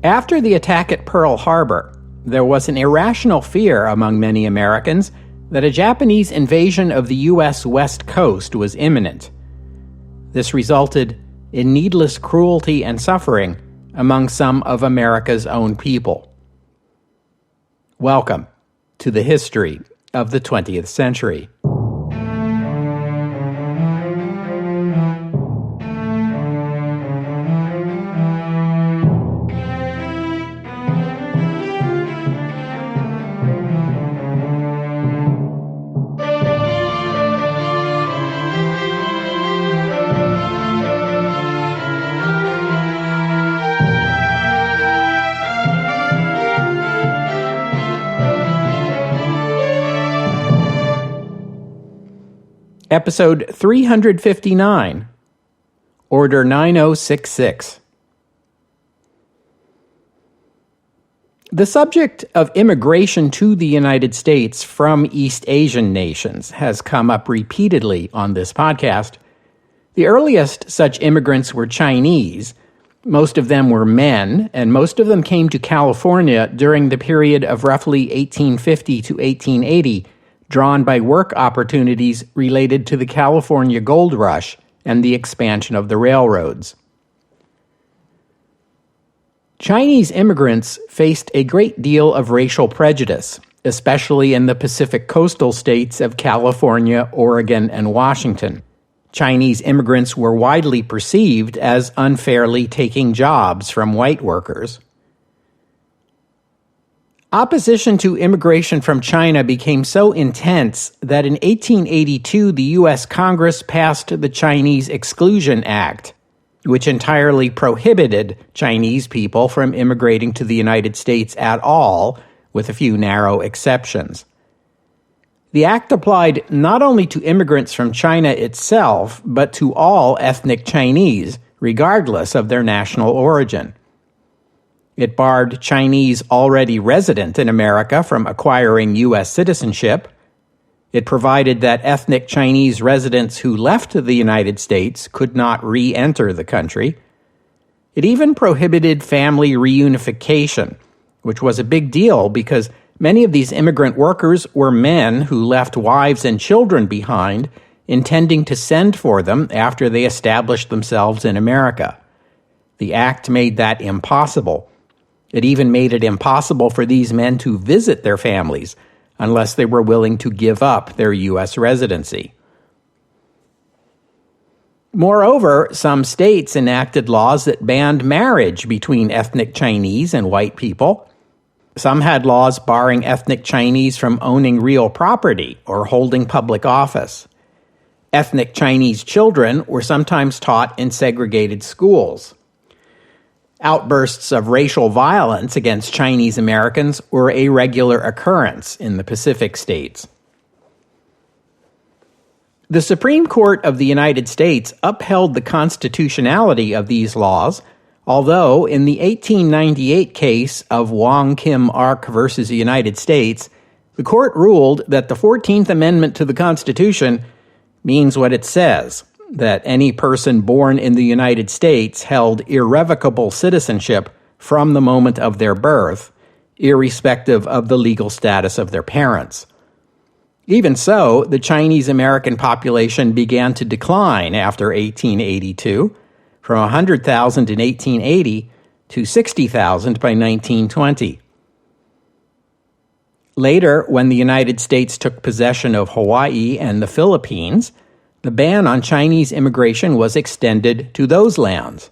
After the attack at Pearl Harbor, there was an irrational fear among many Americans that a Japanese invasion of the U.S. West Coast was imminent. This resulted in needless cruelty and suffering among some of America's own people. Welcome to the history of the 20th century. Episode 359, Order 9066. The subject of immigration to the United States from East Asian nations has come up repeatedly on this podcast. The earliest such immigrants were Chinese. Most of them were men, and most of them came to California during the period of roughly 1850 to 1880, drawn by work opportunities related to the California Gold Rush and the expansion of the railroads. Chinese immigrants faced a great deal of racial prejudice, especially in the Pacific coastal states of California, Oregon, and Washington. Chinese immigrants were widely perceived as unfairly taking jobs from white workers. Opposition to immigration from China became so intense that in 1882 the U.S. Congress passed the Chinese Exclusion Act, which entirely prohibited Chinese people from immigrating to the United States at all, with a few narrow exceptions. The act applied not only to immigrants from China itself, but to all ethnic Chinese, regardless of their national origin. It barred Chinese already resident in America from acquiring U.S. citizenship. It provided that ethnic Chinese residents who left the United States could not re-enter the country. It even prohibited family reunification, which was a big deal because many of these immigrant workers were men who left wives and children behind, intending to send for them after they established themselves in America. The act made that impossible. It even made it impossible for these men to visit their families unless they were willing to give up their U.S. residency. Moreover, some states enacted laws that banned marriage between ethnic Chinese and white people. Some had laws barring ethnic Chinese from owning real property or holding public office. Ethnic Chinese children were sometimes taught in segregated schools. Outbursts of racial violence against Chinese Americans were a regular occurrence in the Pacific states. The Supreme Court of the United States upheld the constitutionality of these laws, although in the 1898 case of Wong Kim Ark versus the United States, the court ruled that the 14th Amendment to the Constitution means what it says, that any person born in the United States held irrevocable citizenship from the moment of their birth, irrespective of the legal status of their parents. Even so, the Chinese American population began to decline after 1882, from 100,000 in 1880 to 60,000 by 1920. Later, when the United States took possession of Hawaii and the Philippines, the ban on Chinese immigration was extended to those lands.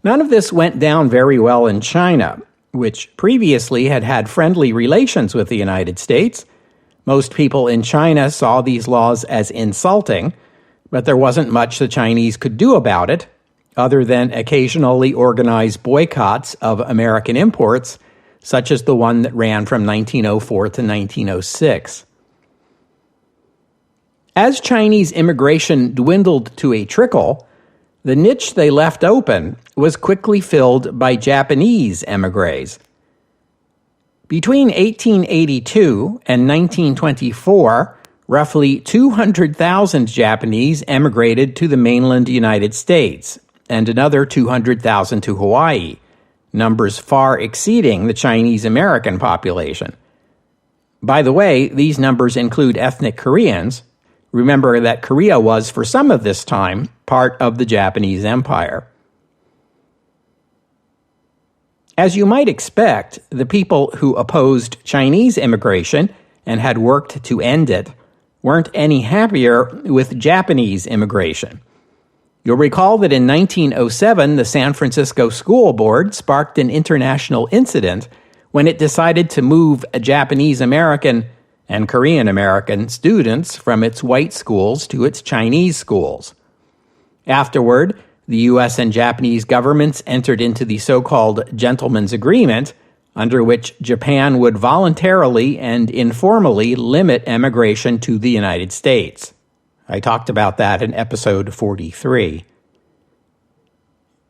None of this went down very well in China, which previously had had friendly relations with the United States. Most people in China saw these laws as insulting, but there wasn't much the Chinese could do about it, other than occasionally organize boycotts of American imports, such as the one that ran from 1904 to 1906. As Chinese immigration dwindled to a trickle, the niche they left open was quickly filled by Japanese émigrés. Between 1882 and 1924, roughly 200,000 Japanese emigrated to the mainland United States, and another 200,000 to Hawaii, numbers far exceeding the Chinese American population. By the way, these numbers include ethnic Koreans. Remember that Korea was, for some of this time, part of the Japanese Empire. As you might expect, the people who opposed Chinese immigration and had worked to end it weren't any happier with Japanese immigration. You'll recall that in 1907, the San Francisco School Board sparked an international incident when it decided to move Japanese American and Korean American students from its white schools to its Chinese schools. Afterward, the U.S. and Japanese governments entered into the so-called Gentleman's Agreement, under which Japan would voluntarily and informally limit emigration to the United States. I talked about that in episode 43.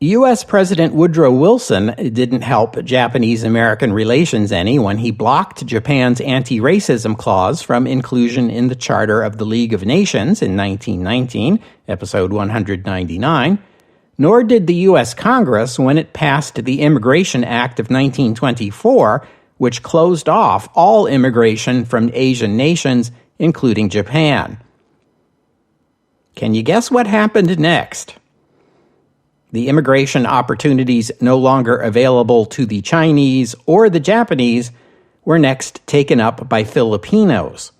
U.S. President Woodrow Wilson didn't help Japanese-American relations any when he blocked Japan's anti-racism clause from inclusion in the Charter of the League of Nations in 1919, episode 199, nor did the U.S. Congress when it passed the Immigration Act of 1924, which closed off all immigration from Asian nations, including Japan. Can you guess what happened next? The immigration opportunities no longer available to the Chinese or the Japanese were next taken up by Filipinos.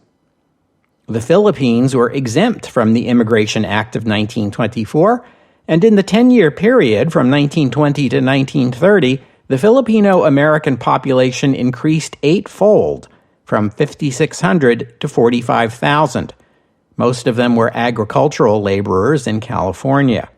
The Philippines were exempt from the Immigration Act of 1924, and in the 10-year period from 1920 to 1930, the Filipino-American population increased eightfold, from 5,600 to 45,000. Most of them were agricultural laborers in California.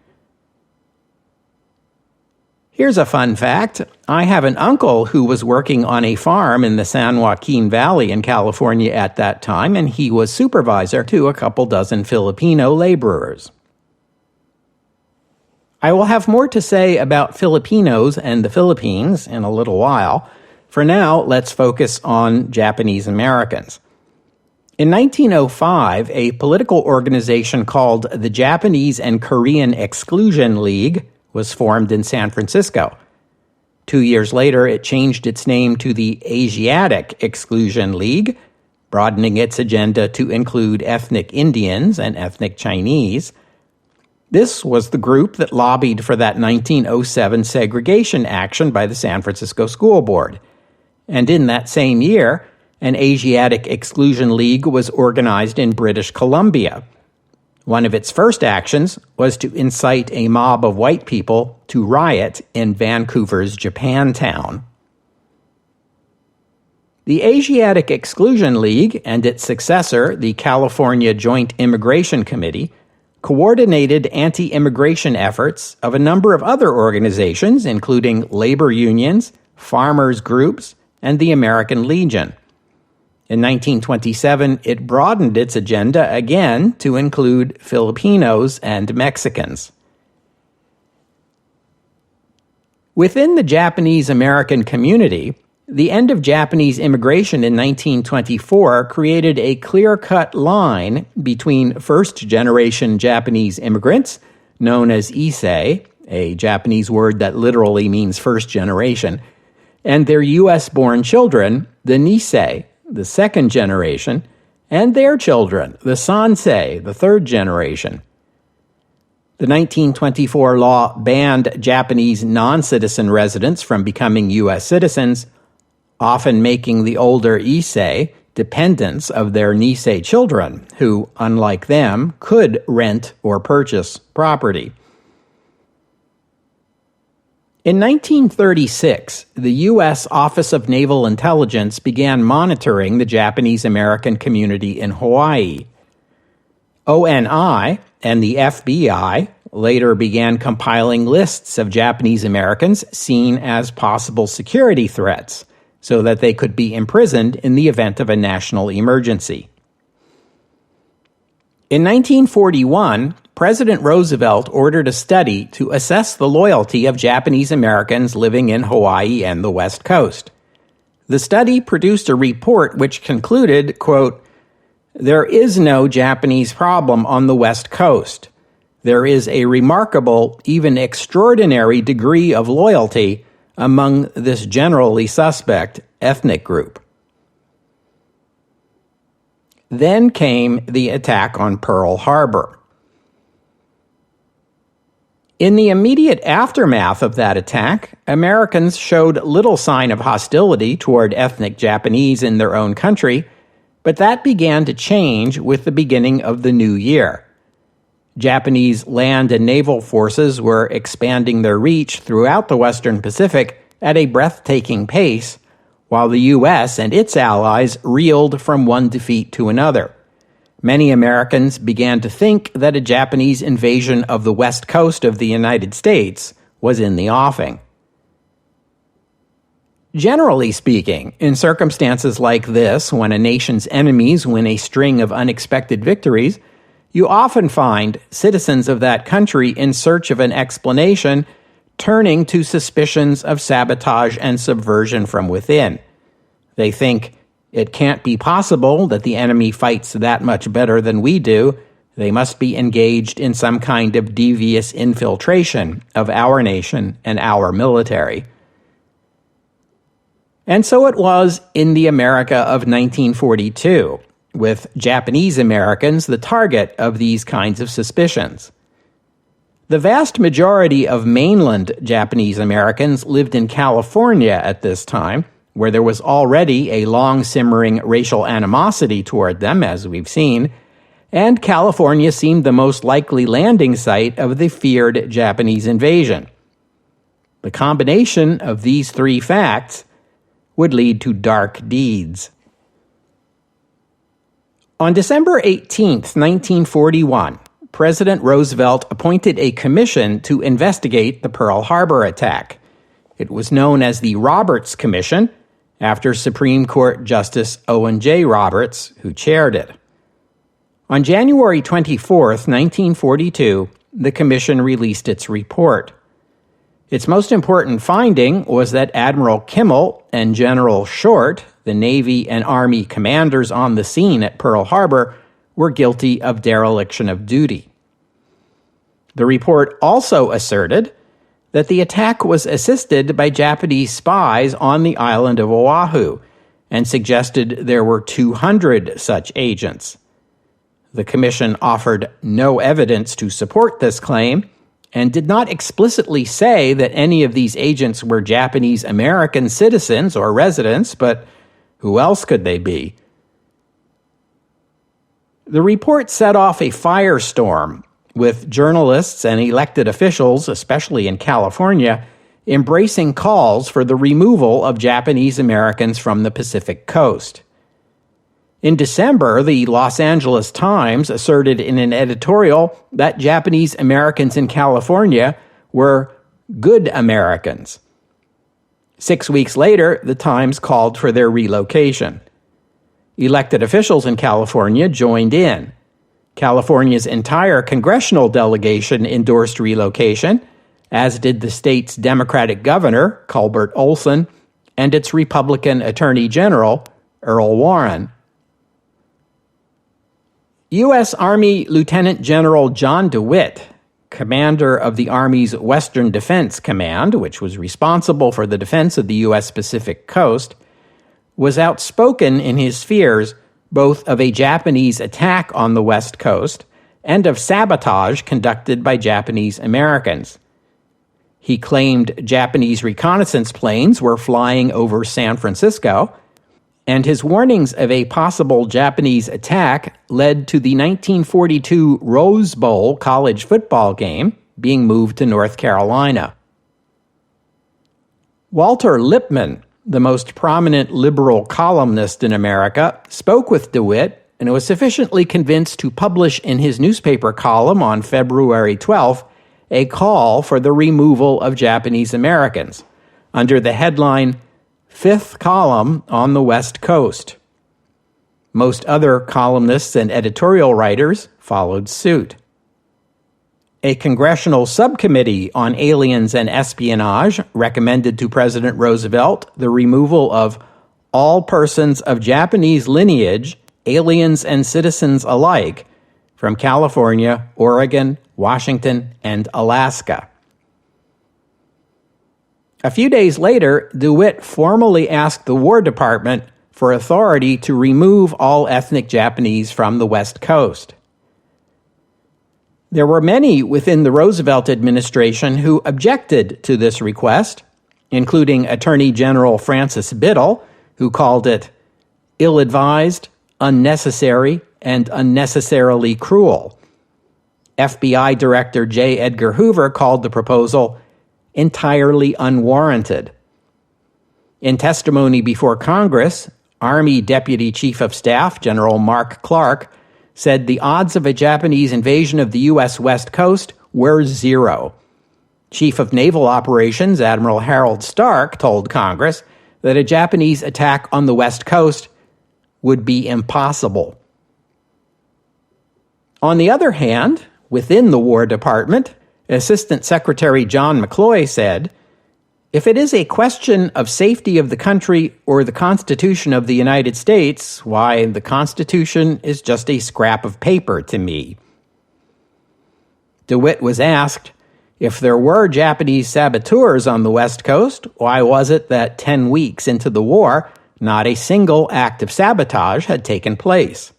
Here's a fun fact. I have an uncle who was working on a farm in the San Joaquin Valley in California at that time, and he was supervisor to a couple dozen Filipino laborers. I will have more to say about Filipinos and the Philippines in a little while. For now, let's focus on Japanese Americans. In 1905, a political organization called the Japanese and Korean Exclusion League was formed in San Francisco. 2 years later, it changed its name to the Asiatic Exclusion League, broadening its agenda to include ethnic Indians and ethnic Chinese. This was the group that lobbied for that 1907 segregation action by the San Francisco School Board. And in that same year, an Asiatic Exclusion League was organized in British Columbia. One of its first actions was to incite a mob of white people to riot in Vancouver's Japantown. The Asiatic Exclusion League and its successor, the California Joint Immigration Committee, coordinated anti-immigration efforts of a number of other organizations, including labor unions, farmers' groups, and the American Legion. In 1927, it broadened its agenda again to include Filipinos and Mexicans. Within the Japanese-American community, the end of Japanese immigration in 1924 created a clear-cut line between first-generation Japanese immigrants, known as Issei, a Japanese word that literally means first generation, and their U.S.-born children, the Nisei, the second generation, and their children, the Sansei, the third generation. The 1924 law banned Japanese non-citizen residents from becoming U.S. citizens, often making the older Issei dependents of their Nisei children, who, unlike them, could rent or purchase property. In 1936, the U.S. Office of Naval Intelligence began monitoring the Japanese-American community in Hawaii. ONI and the FBI later began compiling lists of Japanese Americans seen as possible security threats so that they could be imprisoned in the event of a national emergency. In 1941, President Roosevelt ordered a study to assess the loyalty of Japanese Americans living in Hawaii and the West Coast. The study produced a report which concluded, quote, "There is no Japanese problem on the West Coast. there is a remarkable, even extraordinary degree of loyalty among this generally suspect ethnic group. Then came the attack on Pearl Harbor. In the immediate aftermath of that attack, Americans showed little sign of hostility toward ethnic Japanese in their own country, but that began to change with the beginning of the new year. Japanese land and naval forces were expanding their reach throughout the Western Pacific at a breathtaking pace, while the U.S. and its allies reeled from one defeat to another. Many Americans began to think that a Japanese invasion of the west coast of the United States was in the offing. Generally speaking, in circumstances like this, when a nation's enemies win a string of unexpected victories, you often find citizens of that country in search of an explanation turning to suspicions of sabotage and subversion from within. They think, it can't be possible that the enemy fights that much better than we do. They must be engaged in some kind of devious infiltration of our nation and our military. And so it was in the America of 1942, with Japanese Americans the target of these kinds of suspicions. The vast majority of mainland Japanese Americans lived in California at this time, where there was already a long-simmering racial animosity toward them, as we've seen, and California seemed the most likely landing site of the feared Japanese invasion. The combination of these three facts would lead to dark deeds. On December 18, 1941, President Roosevelt appointed a commission to investigate the Pearl Harbor attack. It was known as the Roberts Commission, after Supreme Court Justice Owen J. Roberts, who chaired it. On January 24, 1942, the commission released its report. Its most important finding was that Admiral Kimmel and General Short, the Navy and Army commanders on the scene at Pearl Harbor, were guilty of dereliction of duty. The report also asserted that the attack was assisted by Japanese spies on the island of Oahu, and suggested there were 200 such agents. The commission offered no evidence to support this claim, and did not explicitly say that any of these agents were Japanese American citizens or residents, but who else could they be? The report set off a firestorm, with journalists and elected officials, especially in California, embracing calls for the removal of Japanese Americans from the Pacific coast. In December, the Los Angeles Times asserted in an editorial that Japanese Americans in California were good Americans. 6 weeks later, the Times called for their relocation. Elected officials in California joined in. California's entire congressional delegation endorsed relocation, as did the state's Democratic governor, Culbert Olson, and its Republican Attorney General, Earl Warren. U.S. Army Lieutenant General John DeWitt, commander of the Army's Western Defense Command, which was responsible for the defense of the U.S. Pacific coast, was outspoken in his fears both of a Japanese attack on the West Coast and of sabotage conducted by Japanese Americans. He claimed Japanese reconnaissance planes were flying over San Francisco, and his warnings of a possible Japanese attack led to the 1942 Rose Bowl college football game being moved to North Carolina. Walter Lippmann, the most prominent liberal columnist in America, spoke with DeWitt and was sufficiently convinced to publish in his newspaper column on February 12th a call for the removal of Japanese Americans under the headline, Fifth Column on the West Coast. Most other columnists and editorial writers followed suit. A congressional subcommittee on aliens and espionage recommended to President Roosevelt the removal of all persons of Japanese lineage, aliens and citizens alike, from California, Oregon, Washington, and Alaska. A few days later, DeWitt formally asked the War Department for authority to remove all ethnic Japanese from the West Coast. There were many within the Roosevelt administration who objected to this request, including Attorney General Francis Biddle, who called it ill-advised, unnecessary, and unnecessarily cruel. FBI Director J. Edgar Hoover called the proposal entirely unwarranted. In testimony before Congress, Army Deputy Chief of Staff General Mark Clark said the odds of a Japanese invasion of the U.S. West Coast were 0. Chief of Naval Operations Admiral Harold Stark told Congress that a Japanese attack on the West Coast would be impossible. On the other hand, within the War Department, Assistant Secretary John McCloy said, "If it is a question of safety of the country or the Constitution of the United States, why, the Constitution is just a scrap of paper to me." DeWitt was asked, if there were Japanese saboteurs on the West Coast, why was it that 10 weeks into the war, not a single act of sabotage had taken place?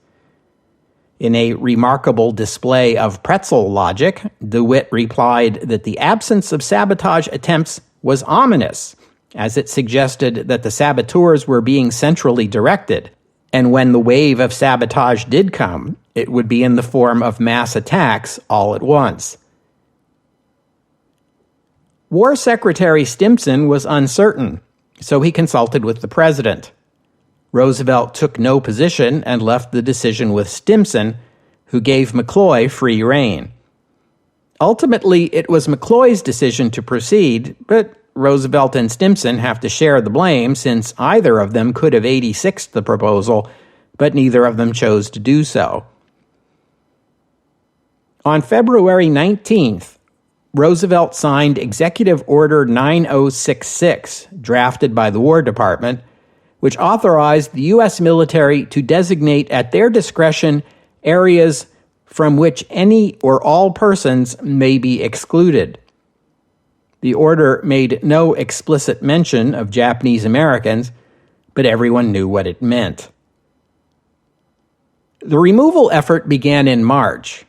In a remarkable display of pretzel logic, DeWitt replied that the absence of sabotage attempts was ominous, as it suggested that the saboteurs were being centrally directed, and when the wave of sabotage did come, it would be in the form of mass attacks all at once. War Secretary Stimson was uncertain, so he consulted with the president. Roosevelt took no position and left the decision with Stimson, who gave McCloy free rein. Ultimately, it was McCloy's decision to proceed, but Roosevelt and Stimson have to share the blame since either of them could have 86'd the proposal, but neither of them chose to do so. On February 19th, Roosevelt signed Executive Order 9066, drafted by the War Department, which authorized the U.S. military to designate at their discretion areas from which any or all persons may be excluded. The order made no explicit mention of Japanese Americans, but everyone knew what it meant. The removal effort began in March.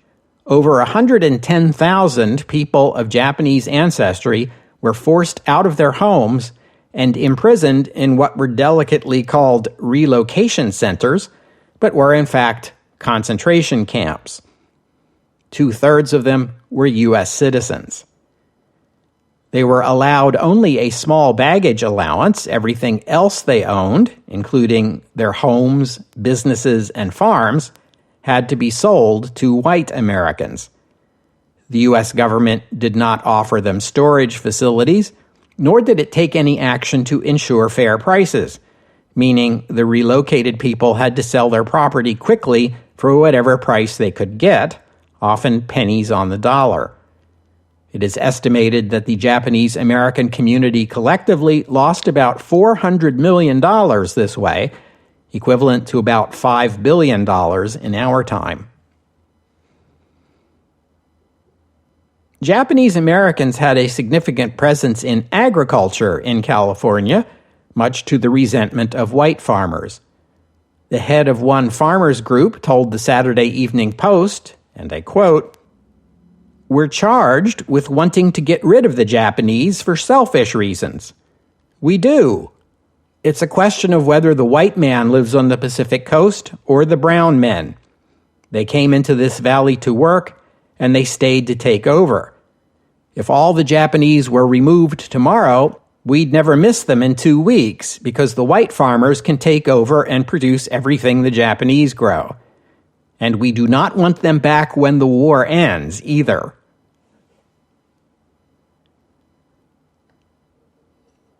Over 110,000 people of Japanese ancestry were forced out of their homes and imprisoned in what were delicately called relocation centers, but were in fact concentration camps. 2/3 of them were U.S. citizens. They were allowed only a small baggage allowance. Everything else they owned, including their homes, businesses, and farms, had to be sold to white Americans. The U.S. government did not offer them storage facilities, nor did it take any action to ensure fair prices, meaning the relocated people had to sell their property quickly for whatever price they could get, often pennies on the dollar. It is estimated that the Japanese American community collectively lost about $400 million this way, equivalent to about $5 billion in our time. Japanese Americans had a significant presence in agriculture in California, much to the resentment of white farmers. The head of one farmers group told the Saturday Evening Post, and I quote, "We're charged with wanting to get rid of the Japanese for selfish reasons. We do. It's a question of whether the white man lives on the Pacific coast or the brown men. They came into this valley to work, and they stayed to take over. If all the Japanese were removed tomorrow, we'd never miss them in 2 weeks because the white farmers can take over and produce everything the Japanese grow. And we do not want them back when the war ends either."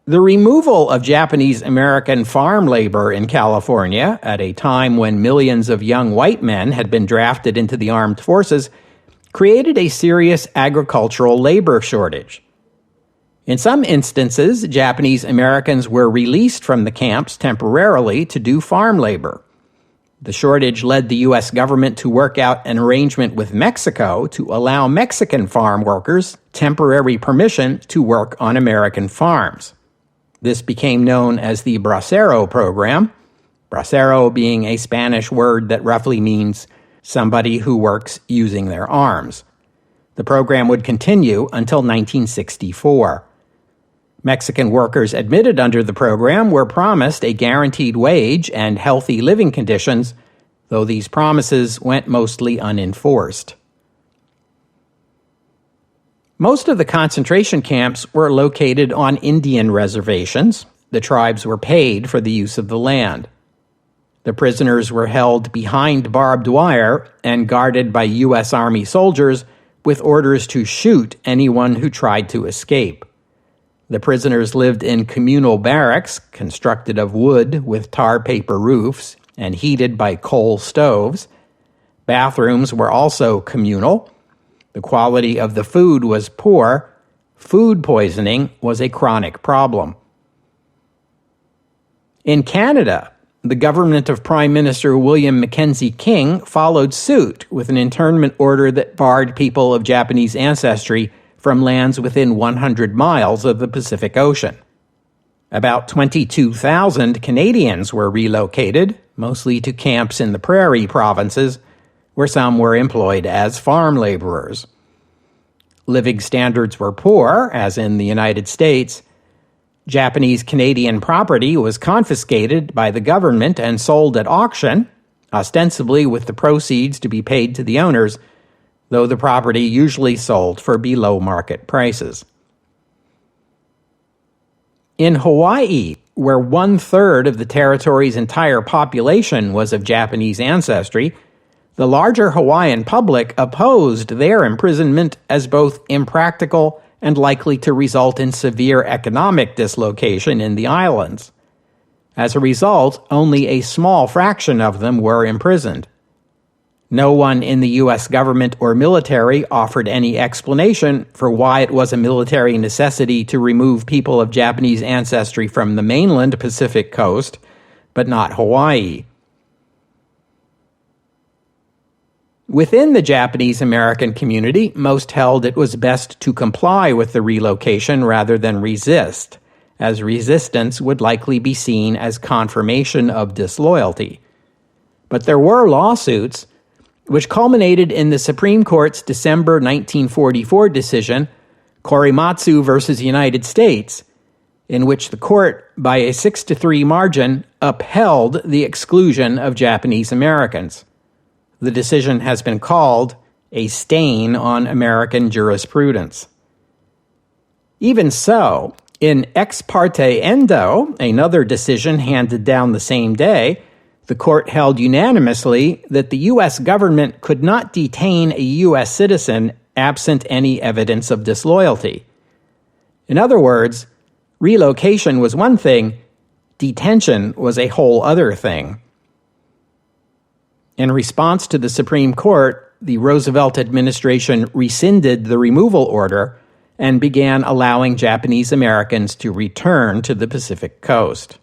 The removal of Japanese American farm labor in California at a time when millions of young white men had been drafted into the armed forces created a serious agricultural labor shortage. In some instances, Japanese Americans were released from the camps temporarily to do farm labor. The shortage led the U.S. government to work out an arrangement with Mexico to allow Mexican farm workers temporary permission to work on American farms. This became known as the Bracero program, bracero being a Spanish word that roughly means somebody who works using their arms. The program would continue until 1964. Mexican workers admitted under the program were promised a guaranteed wage and healthy living conditions, though these promises went mostly unenforced. Most of the concentration camps were located on Indian reservations. The tribes were paid for the use of the land. The prisoners were held behind barbed wire and guarded by U.S. Army soldiers with orders to shoot anyone who tried to escape. The prisoners lived in communal barracks constructed of wood with tar paper roofs and heated by coal stoves. Bathrooms were also communal. The quality of the food was poor. Food poisoning was a chronic problem. In Canada, the government of Prime Minister William Mackenzie King followed suit with an internment order that barred people of Japanese ancestry from lands within 100 miles of the Pacific Ocean. About 22,000 Canadians were relocated, mostly to camps in the prairie provinces, where some were employed as farm laborers. Living standards were poor, as in the United States. Japanese Canadian property was confiscated by the government and sold at auction, ostensibly with the proceeds to be paid to the owners, though the property usually sold for below market prices. In Hawaii, where 1/3 of the territory's entire population was of Japanese ancestry, the larger Hawaiian public opposed their imprisonment as both impractical and likely to result in severe economic dislocation in the islands. As a result, only a small fraction of them were imprisoned. No one in the U.S. government or military offered any explanation for why it was a military necessity to remove people of Japanese ancestry from the mainland Pacific coast, but not Hawaii. Within the Japanese American community, most held it was best to comply with the relocation rather than resist, as resistance would likely be seen as confirmation of disloyalty. But there were lawsuits, which culminated in the Supreme Court's December 1944 decision, Korematsu v. United States, in which the court, by a 6-3 margin, upheld the exclusion of Japanese Americans. The decision has been called a stain on American jurisprudence. Even so, in Ex parte Endo, another decision handed down the same day, the court held unanimously that the U.S. government could not detain a U.S. citizen absent any evidence of disloyalty. In other words, relocation was one thing, detention was a whole other thing. In response to the Supreme Court, the Roosevelt administration rescinded the removal order and began allowing Japanese Americans to return to the Pacific coast.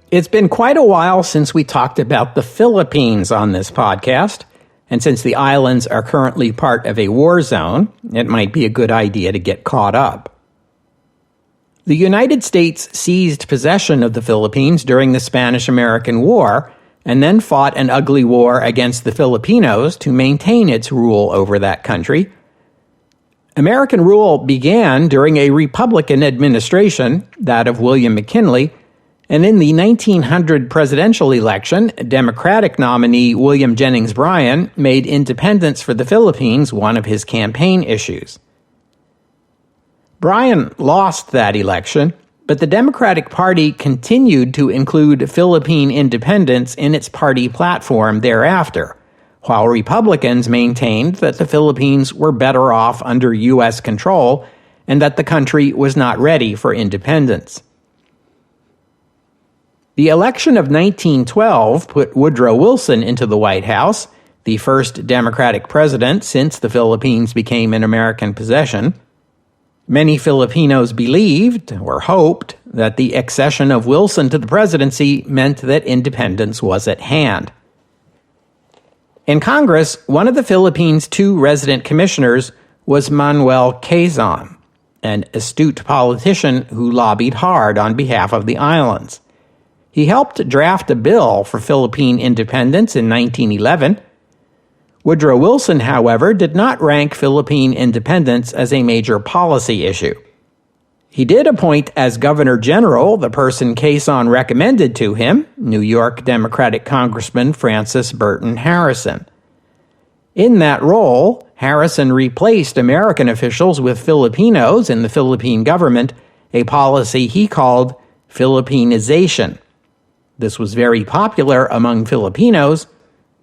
It's been quite a while since we talked about the Philippines on this podcast, and since the islands are currently part of a war zone, it might be a good idea to get caught up. The United States seized possession of the Philippines during the Spanish-American War and then fought an ugly war against the Filipinos to maintain its rule over that country. American rule began during a Republican administration, that of William McKinley, and in the 1900 presidential election, Democratic nominee William Jennings Bryan made independence for the Philippines one of his campaign issues. Bryan lost that election, but the Democratic Party continued to include Philippine independence in its party platform thereafter, while Republicans maintained that the Philippines were better off under U.S. control and that the country was not ready for independence. The election of 1912 put Woodrow Wilson into the White House, the first Democratic president since the Philippines became an American possession. Many Filipinos believed, or hoped, that the accession of Wilson to the presidency meant that independence was at hand. In Congress, one of the Philippines' two resident commissioners was Manuel Quezon, an astute politician who lobbied hard on behalf of the islands. He helped draft a bill for Philippine independence in 1911. Woodrow Wilson, however, did not rank Philippine independence as a major policy issue. He did appoint as Governor General the person Quezon recommended to him, New York Democratic Congressman Francis Burton Harrison. In that role, Harrison replaced American officials with Filipinos in the Philippine government, a policy he called Philippinization. This was very popular among Filipinos.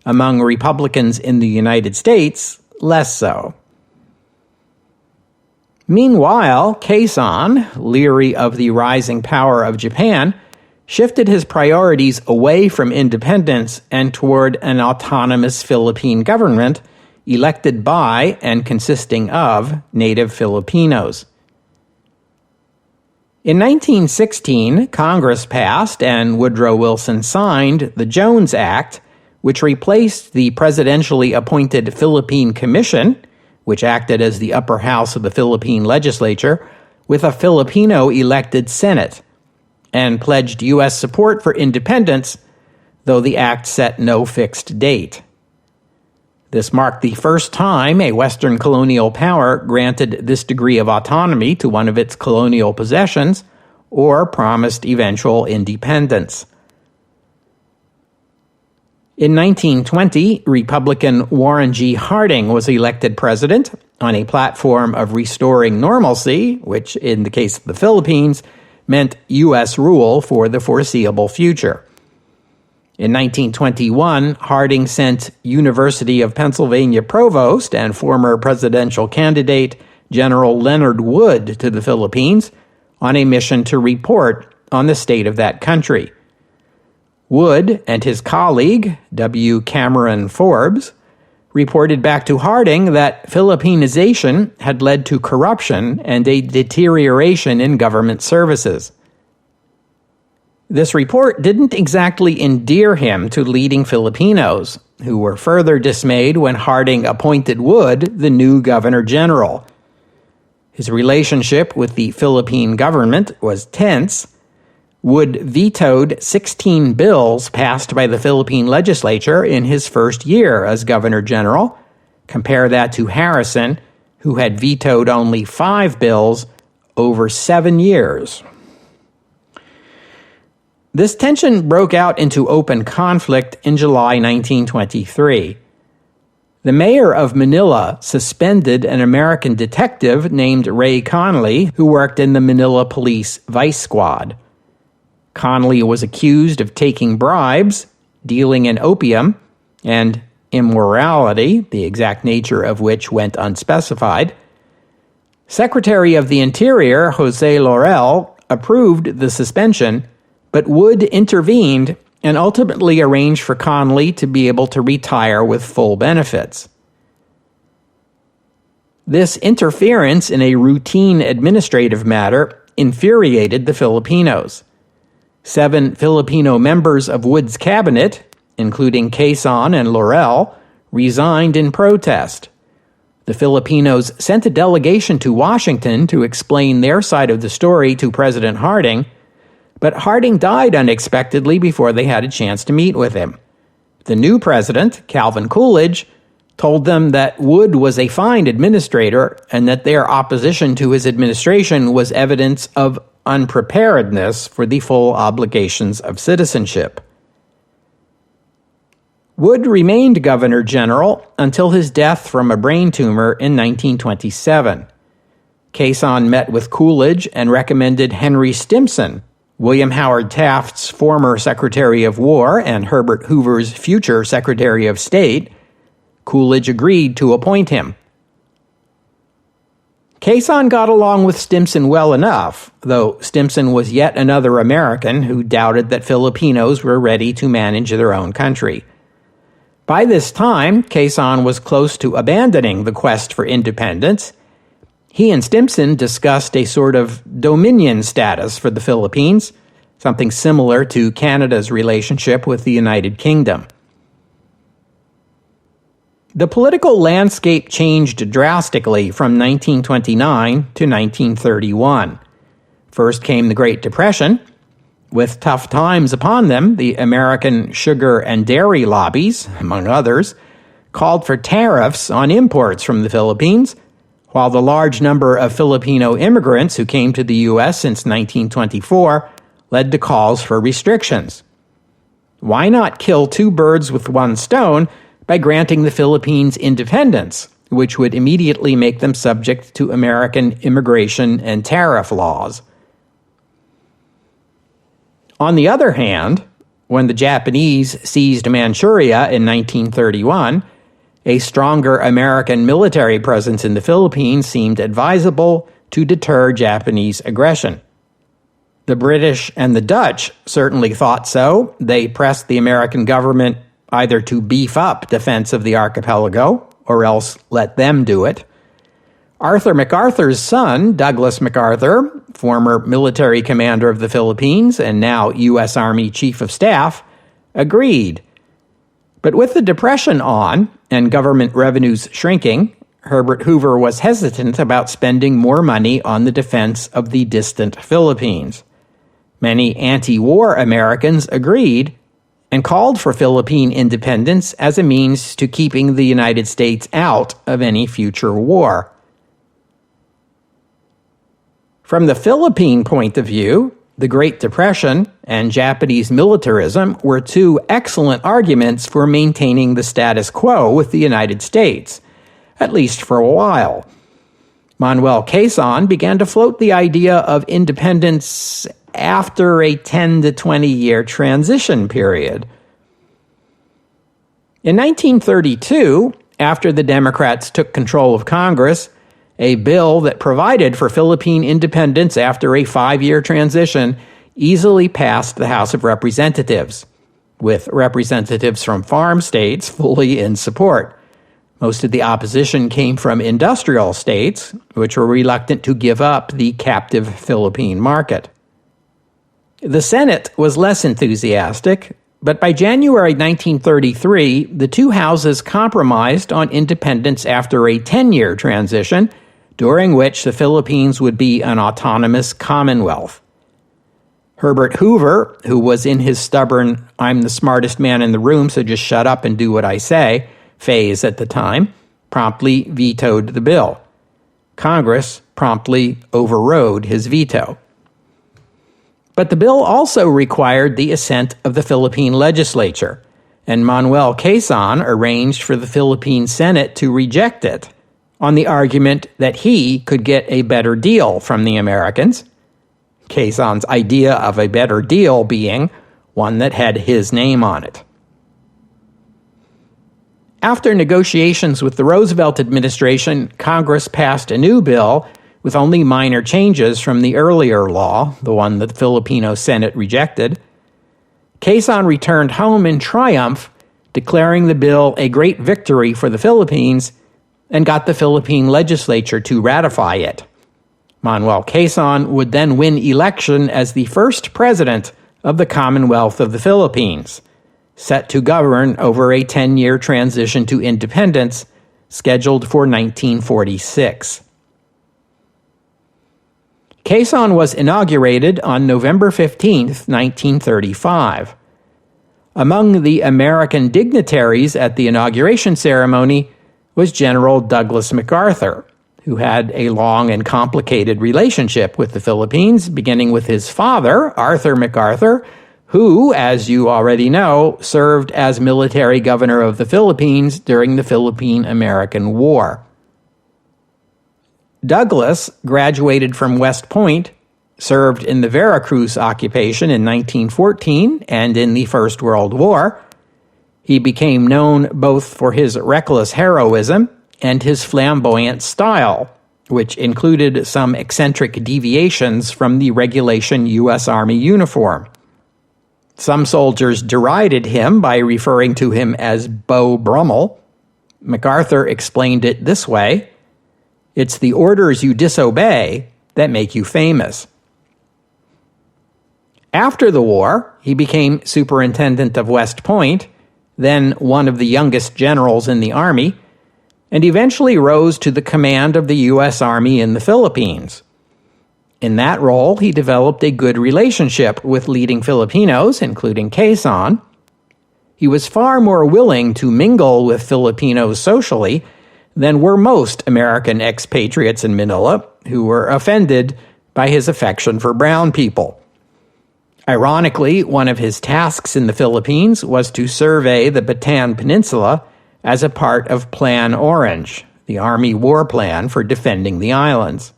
Among Republicans in the United States, less so. Meanwhile, Quezon, leery of the rising power of Japan, shifted his priorities away from independence and toward an autonomous Philippine government elected by and consisting of native Filipinos. In 1916, Congress passed and Woodrow Wilson signed the Jones Act, which replaced the presidentially appointed Philippine Commission, which acted as the upper house of the Philippine legislature, with a Filipino-elected Senate, and pledged U.S. support for independence, though the act set no fixed date. This marked the first time a Western colonial power granted this degree of autonomy to one of its colonial possessions or promised eventual independence. In 1920, Republican Warren G. Harding was elected president on a platform of restoring normalcy, which, in the case of the Philippines, meant U.S. rule for the foreseeable future. In 1921, Harding sent University of Pennsylvania provost and former presidential candidate General Leonard Wood to the Philippines on a mission to report on the state of that country. Wood and his colleague, W. Cameron Forbes, reported back to Harding that Philippinization had led to corruption and a deterioration in government services. This report didn't exactly endear him to leading Filipinos, who were further dismayed when Harding appointed Wood the new Governor General. His relationship with the Philippine government was tense. Wood vetoed 16 bills passed by the Philippine legislature in his first year as Governor General. Compare that to Harrison, who had vetoed only 5 bills over 7 years. This tension broke out into open conflict in July 1923. The mayor of Manila suspended an American detective named Ray Conley, who worked in the Manila Police Vice Squad. Conley was accused of taking bribes, dealing in opium, and immorality, the exact nature of which went unspecified. Secretary of the Interior, Jose Laurel, approved the suspension, but Wood intervened and ultimately arranged for Conley to be able to retire with full benefits. This interference in a routine administrative matter infuriated the Filipinos. 7 Filipino members of Wood's cabinet, including Quezon and Laurel, resigned in protest. The Filipinos sent a delegation to Washington to explain their side of the story to President Harding, but Harding died unexpectedly before they had a chance to meet with him. The new president, Calvin Coolidge, told them that Wood was a fine administrator and that their opposition to his administration was evidence of unpreparedness for the full obligations of citizenship. Wood remained Governor General until his death from a brain tumor in 1927. Quezon met with Coolidge and recommended Henry Stimson, William Howard Taft's former Secretary of War and Herbert Hoover's future Secretary of State. Coolidge agreed to appoint him. Quezon got along with Stimson well enough, though Stimson was yet another American who doubted that Filipinos were ready to manage their own country. By this time, Quezon was close to abandoning the quest for independence. He and Stimson discussed a sort of dominion status for the Philippines, something similar to Canada's relationship with the United Kingdom. The political landscape changed drastically from 1929 to 1931. First came the Great Depression. With tough times upon them, the American sugar and dairy lobbies, among others, called for tariffs on imports from the Philippines, while the large number of Filipino immigrants who came to the U.S. since 1924 led to calls for restrictions. Why not kill two birds with one stone by granting the Philippines independence, which would immediately make them subject to American immigration and tariff laws? On the other hand, when the Japanese seized Manchuria in 1931, a stronger American military presence in the Philippines seemed advisable to deter Japanese aggression. The British and the Dutch certainly thought so. They pressed the American government either to beef up defense of the archipelago or else let them do it. Arthur MacArthur's son, Douglas MacArthur, former military commander of the Philippines and now U.S. Army Chief of Staff, agreed. But with the Depression on and government revenues shrinking, Herbert Hoover was hesitant about spending more money on the defense of the distant Philippines. Many anti-war Americans agreed and called for Philippine independence as a means to keeping the United States out of any future war. From the Philippine point of view, the Great Depression and Japanese militarism were two excellent arguments for maintaining the status quo with the United States, at least for a while. Manuel Quezon began to float the idea of independence after a 10 to 20 year transition period. In 1932, after the Democrats took control of Congress, a bill that provided for Philippine independence after a 5-year transition easily passed the House of Representatives, with representatives from farm states fully in support. Most of the opposition came from industrial states, which were reluctant to give up the captive Philippine market. The Senate was less enthusiastic, but by January 1933, the two houses compromised on independence after a 10-year transition, during which the Philippines would be an autonomous commonwealth. Herbert Hoover, who was in his stubborn, I'm the smartest man in the room, so just shut up and do what I say, phase at the time, promptly vetoed the bill. Congress promptly overrode his veto. But the bill also required the assent of the Philippine legislature, and Manuel Quezon arranged for the Philippine Senate to reject it, on the argument that he could get a better deal from the Americans, Quezon's idea of a better deal being one that had his name on it. After negotiations with the Roosevelt administration, Congress passed a new bill with only minor changes from the earlier law, the one that the Filipino Senate rejected. Quezon returned home in triumph, declaring the bill a great victory for the Philippines, and got the Philippine legislature to ratify it. Manuel Quezon would then win election as the first president of the Commonwealth of the Philippines, set to govern over a 10-year transition to independence scheduled for 1946. Quezon was inaugurated on November 15, 1935. Among the American dignitaries at the inauguration ceremony was General Douglas MacArthur, who had a long and complicated relationship with the Philippines, beginning with his father, Arthur MacArthur, who, as you already know, served as military governor of the Philippines during the Philippine-American War. Douglas graduated from West Point, served in the Veracruz occupation in 1914 and in the First World War. He became known both for his reckless heroism and his flamboyant style, which included some eccentric deviations from the regulation U.S. Army uniform. Some soldiers derided him by referring to him as Beau Brummel. MacArthur explained it this way: "It's the orders you disobey that make you famous." After the war, he became superintendent of West Point, then one of the youngest generals in the Army, and eventually rose to the command of the U.S. Army in the Philippines. In that role, he developed a good relationship with leading Filipinos, including Quezon. He was far more willing to mingle with Filipinos socially than were most American expatriates in Manila, who were offended by his affection for brown people. Ironically, one of his tasks in the Philippines was to survey the Bataan Peninsula as a part of Plan Orange, the Army war plan for defending the islands.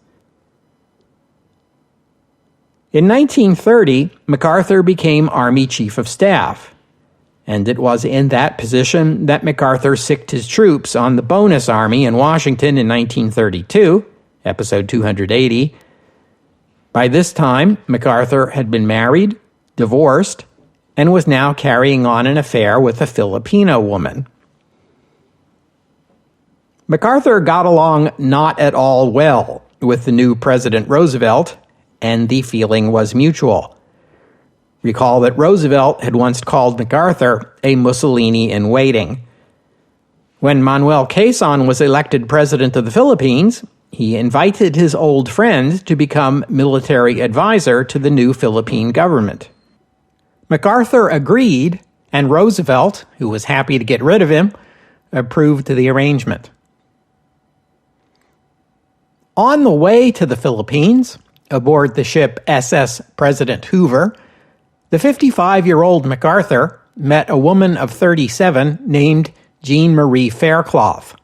In 1930, MacArthur became Army Chief of Staff, and it was in that position that MacArthur sicked his troops on the Bonus Army in Washington in 1932, episode 280. By this time, MacArthur had been married, divorced, and was now carrying on an affair with a Filipino woman. MacArthur got along not at all well with the new President Roosevelt, and the feeling was mutual. Recall that Roosevelt had once called MacArthur a Mussolini in waiting. When Manuel Quezon was elected president of the Philippines, he invited his old friend to become military advisor to the new Philippine government. MacArthur agreed, and Roosevelt, who was happy to get rid of him, approved the arrangement. On the way to the Philippines, aboard the ship SS President Hoover, the 55-year-old MacArthur met a woman of 37 named Jean Marie Faircloth.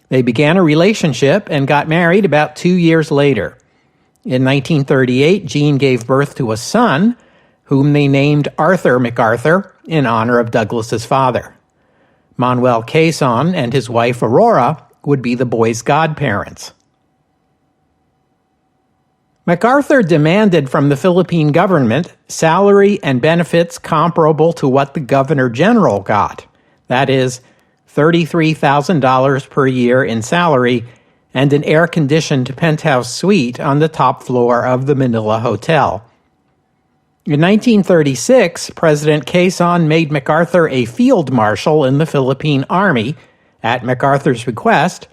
They began a relationship and got married about 2 years later. In 1938, Jean gave birth to a son, whom they named Arthur MacArthur in honor of Douglas's father. Manuel Quezon and his wife Aurora would be the boy's godparents. MacArthur demanded from the Philippine government salary and benefits comparable to what the Governor General got. That is, $33,000 per year in salary and an air-conditioned penthouse suite on the top floor of the Manila Hotel. In 1936, President Quezon made MacArthur a field marshal in the Philippine Army at MacArthur's request,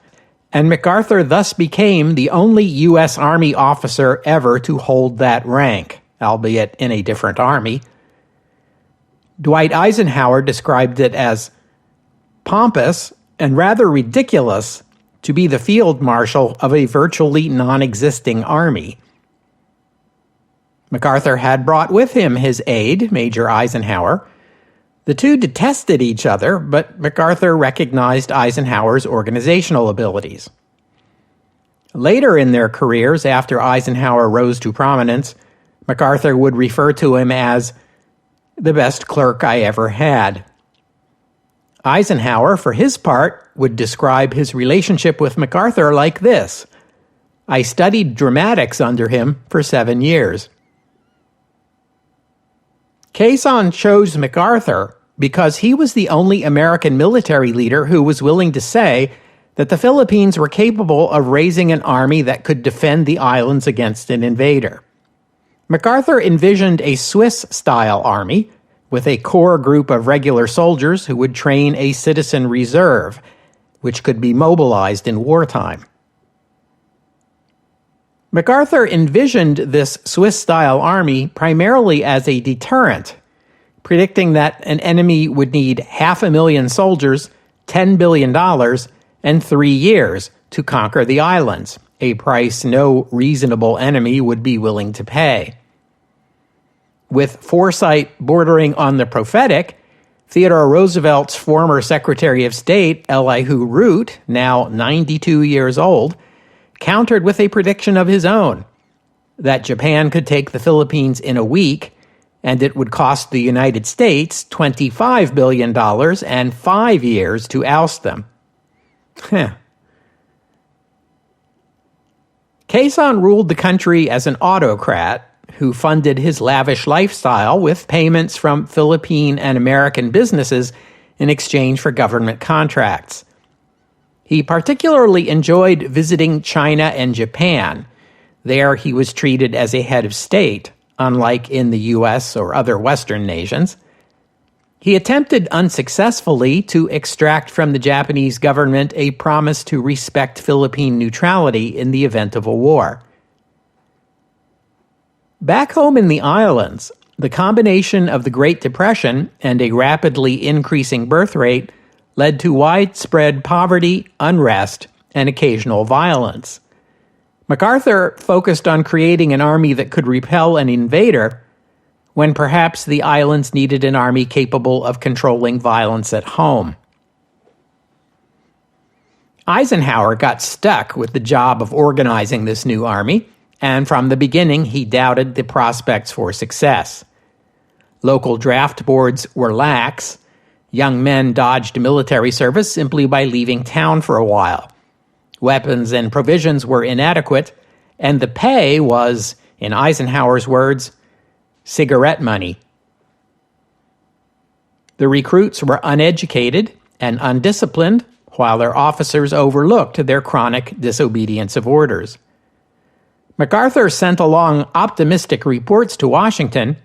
and MacArthur thus became the only U.S. Army officer ever to hold that rank, albeit in a different army. Dwight Eisenhower described it as pompous and rather ridiculous to be the field marshal of a virtually non-existing army. MacArthur had brought with him his aide, Major Eisenhower. The two detested each other, but MacArthur recognized Eisenhower's organizational abilities. Later in their careers, after Eisenhower rose to prominence, MacArthur would refer to him as the best clerk I ever had. Eisenhower, for his part, would describe his relationship with MacArthur like this: I studied dramatics under him for 7 years. Quezon chose MacArthur because he was the only American military leader who was willing to say that the Philippines were capable of raising an army that could defend the islands against an invader. MacArthur envisioned a Swiss-style army with a core group of regular soldiers who would train a citizen reserve, which could be mobilized in wartime. MacArthur envisioned this Swiss-style army primarily as a deterrent, predicting that an enemy would need 500,000 soldiers, $10 billion, and 3 years to conquer the islands, a price no reasonable enemy would be willing to pay. With foresight bordering on the prophetic, Theodore Roosevelt's former Secretary of State, Elihu Root, now 92 years old, countered with a prediction of his own, that Japan could take the Philippines in a week, and it would cost the United States $25 billion and 5 years to oust them. Quezon ruled the country as an autocrat who funded his lavish lifestyle with payments from Philippine and American businesses in exchange for government contracts. He particularly enjoyed visiting China and Japan. There he was treated as a head of state, unlike in the U.S. or other Western nations. He attempted unsuccessfully to extract from the Japanese government a promise to respect Philippine neutrality in the event of a war. Back home in the islands, the combination of the Great Depression and a rapidly increasing birth rate led to widespread poverty, unrest, and occasional violence. MacArthur focused on creating an army that could repel an invader, when perhaps the islands needed an army capable of controlling violence at home. Eisenhower got stuck with the job of organizing this new army, and from the beginning he doubted the prospects for success. Local draft boards were lax. Young men dodged military service simply by leaving town for a while. Weapons and provisions were inadequate, and the pay was, in Eisenhower's words, cigarette money. The recruits were uneducated and undisciplined, while their officers overlooked their chronic disobedience of orders. MacArthur sent along optimistic reports to Washington,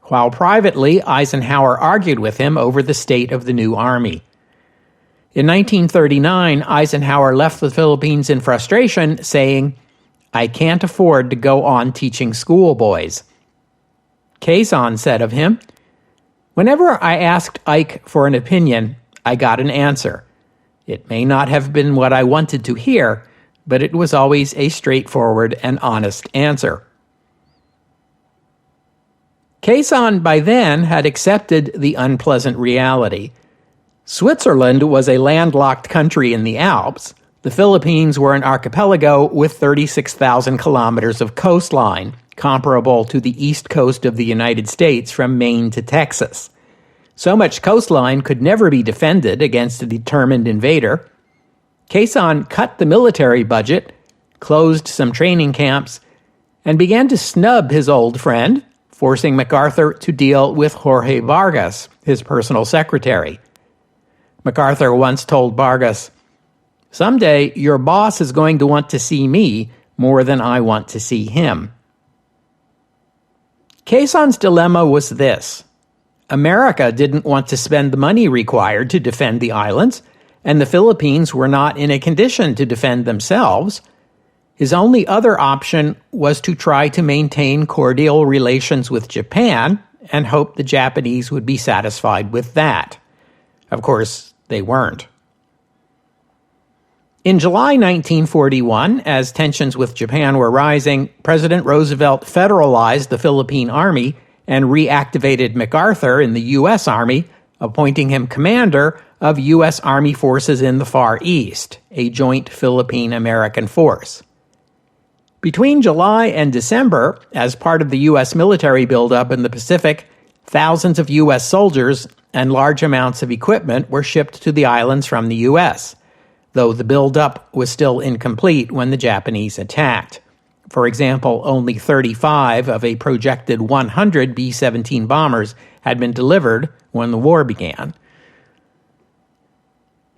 while privately Eisenhower argued with him over the state of the new army. In 1939, Eisenhower left the Philippines in frustration, saying, "I can't afford to go on teaching schoolboys." Quezon said of him, "Whenever I asked Ike for an opinion, I got an answer. It may not have been what I wanted to hear, but it was always a straightforward and honest answer." Quezon by then had accepted the unpleasant reality. Switzerland was a landlocked country in the Alps. The Philippines were an archipelago with 36,000 kilometers of coastline, comparable to the east coast of the United States from Maine to Texas. So much coastline could never be defended against a determined invader. Quezon cut the military budget, closed some training camps, and began to snub his old friend, forcing MacArthur to deal with Jorge Vargas, his personal secretary. MacArthur once told Vargas, "Someday your boss is going to want to see me more than I want to see him." Quezon's dilemma was this. America didn't want to spend the money required to defend the islands, and the Philippines were not in a condition to defend themselves. His only other option was to try to maintain cordial relations with Japan and hope the Japanese would be satisfied with that. Of course, they weren't. In July 1941, as tensions with Japan were rising, President Roosevelt federalized the Philippine Army and reactivated MacArthur in the U.S. Army, appointing him commander of U.S. Army forces in the Far East, a joint Philippine-American force. Between July and December, as part of the U.S. military buildup in the Pacific, thousands of U.S. soldiers and large amounts of equipment were shipped to the islands from the U.S., though the buildup was still incomplete when the Japanese attacked. For example, only 35 of a projected 100 B-17 bombers had been delivered when the war began.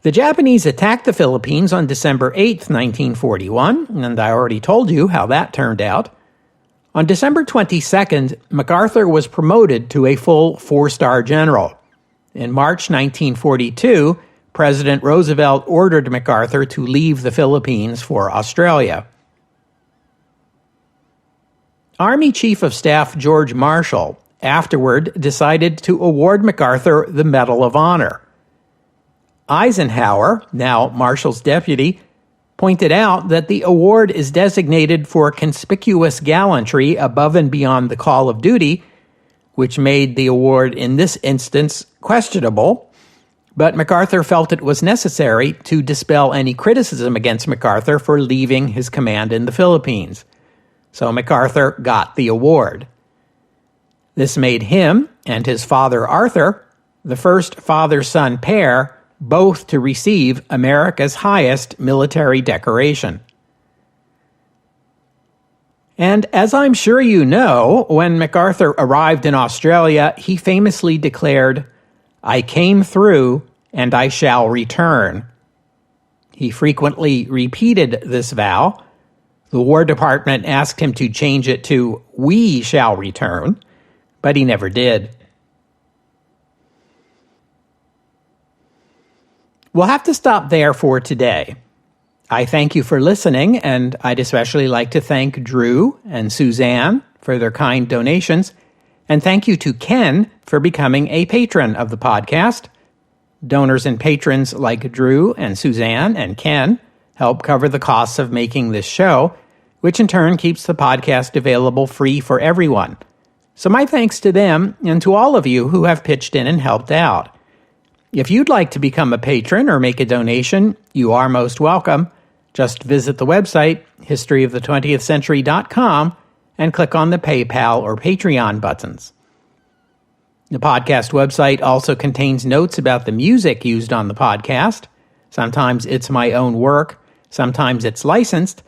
The Japanese attacked the Philippines on December 8, 1941, and I already told you how that turned out. On December 22nd, MacArthur was promoted to a full 4-star general. In March 1942, President Roosevelt ordered MacArthur to leave the Philippines for Australia. Army Chief of Staff George Marshall afterward decided to award MacArthur the Medal of Honor. Eisenhower, now Marshall's deputy, pointed out that the award is designated for conspicuous gallantry above and beyond the call of duty, which made the award in this instance questionable, but MacArthur felt it was necessary to dispel any criticism against MacArthur for leaving his command in the Philippines. So MacArthur got the award. This made him and his father Arthur the first father-son pair both to receive America's highest military decoration. And as I'm sure you know, when MacArthur arrived in Australia, he famously declared, "I came through and I shall return." He frequently repeated this vow. The War Department asked him to change it to "we shall return," but he never did. We'll have to stop there for today. I thank you for listening, and I'd especially like to thank Drew and Suzanne for their kind donations, and thank you to Ken for becoming a patron of the podcast. Donors and patrons like Drew and Suzanne and Ken help cover the costs of making this show, which in turn keeps the podcast available free for everyone. So my thanks to them and to all of you who have pitched in and helped out. If you'd like to become a patron or make a donation, you are most welcome. Just visit the website, historyofthe20thcentury.com, and click on the PayPal or Patreon buttons. The podcast website also contains notes about the music used on the podcast. Sometimes it's my own work, sometimes it's licensed,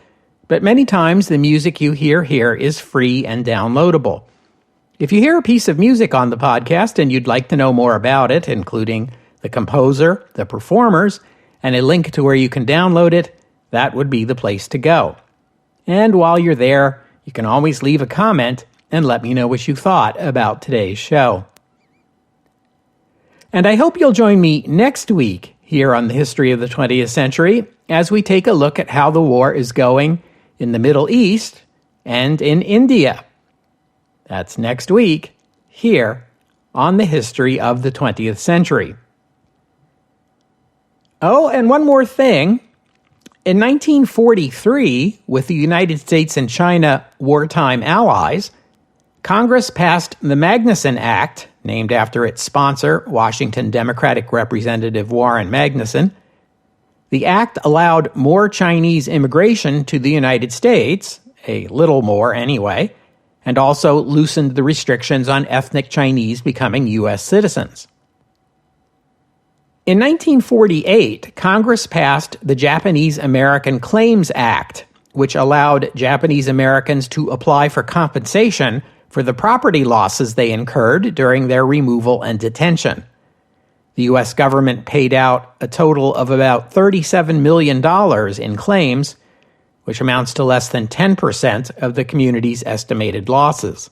but many times the music you hear here is free and downloadable. If you hear a piece of music on the podcast and you'd like to know more about it, including the composer, the performers, and a link to where you can download it, that would be the place to go. And while you're there, you can always leave a comment and let me know what you thought about today's show. And I hope you'll join me next week here on the History of the 20th Century as we take a look at how the war is going in the Middle East and in India. That's next week here on the History of the 20th Century. Oh, and one more thing. In 1943, with the United States and China wartime allies, Congress passed the Magnuson Act, named after its sponsor, Washington Democratic Representative Warren Magnuson. The act allowed more Chinese immigration to the United States, a little more anyway, and also loosened the restrictions on ethnic Chinese becoming U.S. citizens. In 1948, Congress passed the Japanese American Claims Act, which allowed Japanese Americans to apply for compensation for the property losses they incurred during their removal and detention. The U.S. government paid out a total of about $37 million in claims, which amounts to less than 10% of the community's estimated losses.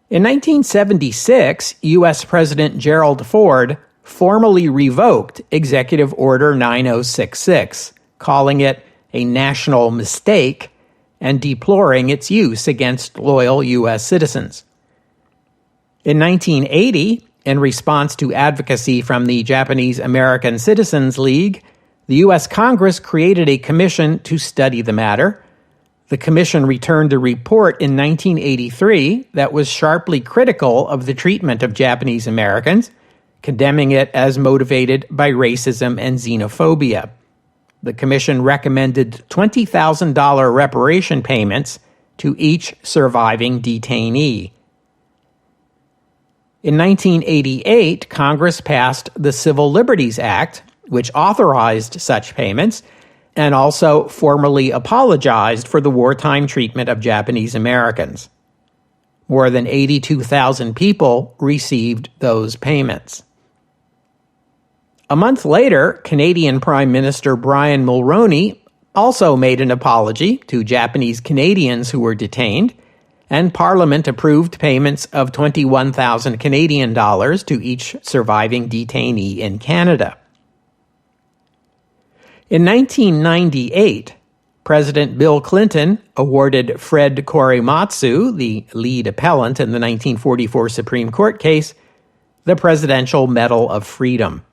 In 1976, U.S. President Gerald Ford formally revoked Executive Order 9066, calling it a national mistake and deploring its use against loyal U.S. citizens. In 1980, in response to advocacy from the Japanese American Citizens League, the U.S. Congress created a commission to study the matter. The commission returned a report in 1983 that was sharply critical of the treatment of Japanese Americans, condemning it as motivated by racism and xenophobia. The commission recommended $20,000 reparation payments to each surviving detainee. In 1988, Congress passed the Civil Liberties Act, which authorized such payments, and also formally apologized for the wartime treatment of Japanese Americans. More than 82,000 people received those payments. A month later, Canadian Prime Minister Brian Mulroney also made an apology to Japanese Canadians who were detained, and Parliament approved payments of 21,000 Canadian dollars to each surviving detainee in Canada. In 1998, President Bill Clinton awarded Fred Korematsu, the lead appellant in the 1944 Supreme Court case, the Presidential Medal of Freedom.